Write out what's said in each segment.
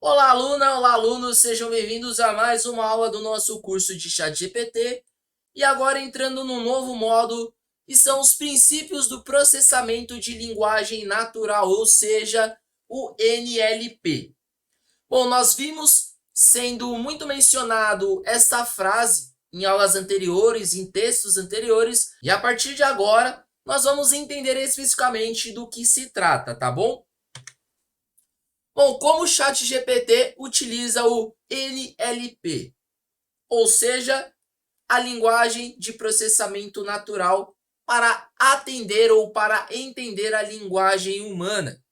Olá, aluna! Olá, alunos! Sejam bem-vindos a mais uma aula do nosso curso de ChatGPT. E agora entrando num novo módulo, que são os princípios do processamento de linguagem natural, ou seja, o NLP. Bom, nós vimos sendo muito mencionado esta frase em aulas anteriores, em textos anteriores, e a partir de agora nós vamos entender especificamente do que se trata, tá bom? Bom, como o ChatGPT utiliza o NLP, ou seja, a linguagem de processamento natural para atender ou para entender a linguagem humana.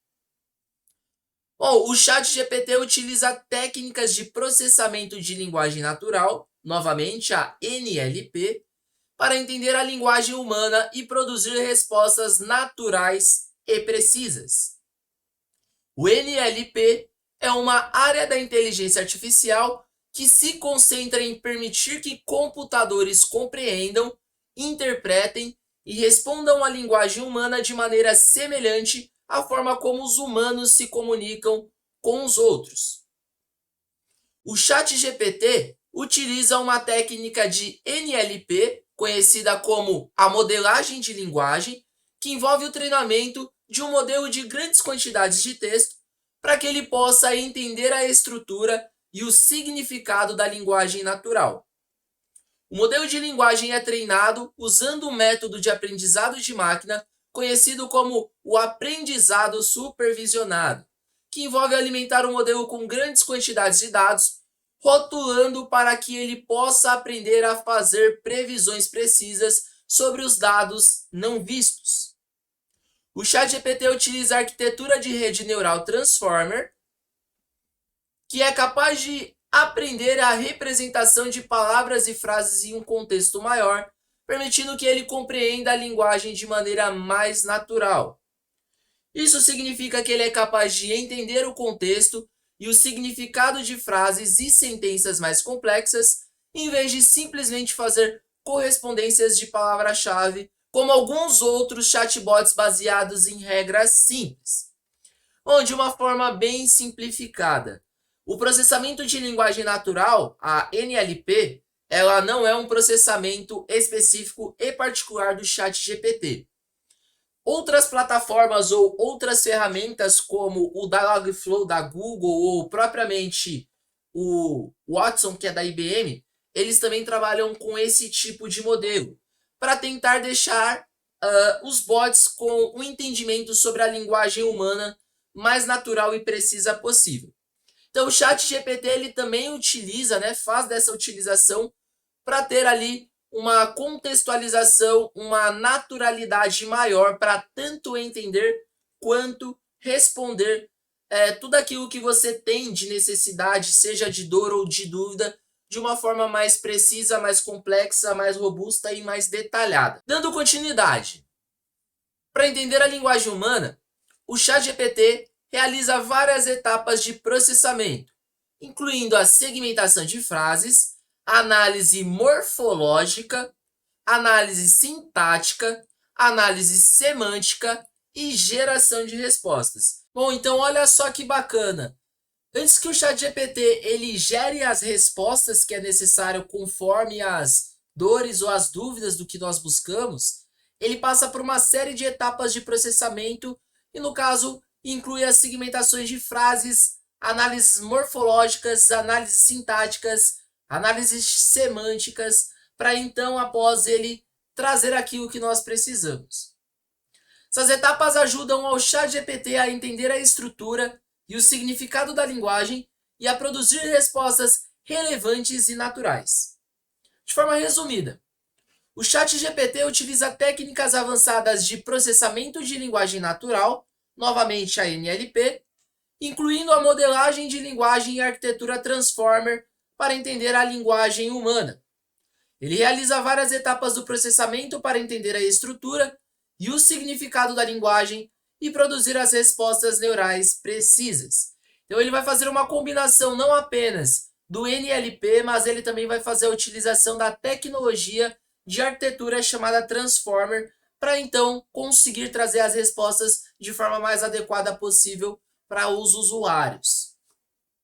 Bom, o ChatGPT utiliza técnicas de processamento de linguagem natural, novamente a NLP, para entender a linguagem humana e produzir respostas naturais e precisas. O NLP é uma área da inteligência artificial que se concentra em permitir que computadores compreendam, interpretem e respondam à linguagem humana de maneira semelhante à forma como os humanos se comunicam com os outros. O ChatGPT utiliza uma técnica de NLP, conhecida como a modelagem de linguagem, que envolve o treinamento de um modelo de grandes quantidades de texto para que ele possa entender a estrutura e o significado da linguagem natural. O modelo de linguagem é treinado usando um método de aprendizado de máquina conhecido como o aprendizado supervisionado, que envolve alimentar o modelo com grandes quantidades de dados, rotulando para que ele possa aprender a fazer previsões precisas sobre os dados não vistos. O ChatGPT utiliza a arquitetura de rede neural Transformer, que é capaz de aprender a representação de palavras e frases em um contexto maior, permitindo que ele compreenda a linguagem de maneira mais natural. Isso significa que ele é capaz de entender o contexto e o significado de frases e sentenças mais complexas, em vez de simplesmente fazer correspondências de palavra-chave, como alguns outros chatbots baseados em regras simples. Bom, de uma forma bem simplificada, o processamento de linguagem natural, a NLP, ela não é um processamento específico e particular do ChatGPT. Outras plataformas ou outras ferramentas como o Dialogflow da Google ou propriamente o Watson, que é da IBM, eles também trabalham com esse tipo de modelo para tentar deixar os bots com um entendimento sobre a linguagem humana mais natural e precisa possível. Então o ChatGPT ele também utiliza, faz dessa utilização para ter ali uma contextualização, uma naturalidade maior para tanto entender quanto responder tudo aquilo que você tem de necessidade, seja de dor ou de dúvida, de uma forma mais precisa, mais complexa, mais robusta e mais detalhada. Dando continuidade, para entender a linguagem humana, o ChatGPT realiza várias etapas de processamento, incluindo a segmentação de frases, análise morfológica, análise sintática, análise semântica e geração de respostas. Bom, então olha só que bacana. Antes que o ChatGPT ele gere as respostas que é necessário conforme as dores ou as dúvidas do que nós buscamos, ele passa por uma série de etapas de processamento e, no caso, inclui as segmentações de frases, análises morfológicas, análises sintáticas, análises semânticas, para então, após ele, trazer aquilo que nós precisamos. Essas etapas ajudam ao ChatGPT a entender a estrutura e o significado da linguagem e a produzir respostas relevantes e naturais. De forma resumida, o ChatGPT utiliza técnicas avançadas de processamento de linguagem natural, novamente a NLP, incluindo a modelagem de linguagem e arquitetura Transformer para entender a linguagem humana. Ele realiza várias etapas do processamento para entender a estrutura e o significado da linguagem e produzir as respostas neurais precisas. Então ele vai fazer uma combinação não apenas do NLP, mas ele também vai fazer a utilização da tecnologia de arquitetura chamada Transformer para então conseguir trazer as respostas de forma mais adequada possível para os usuários.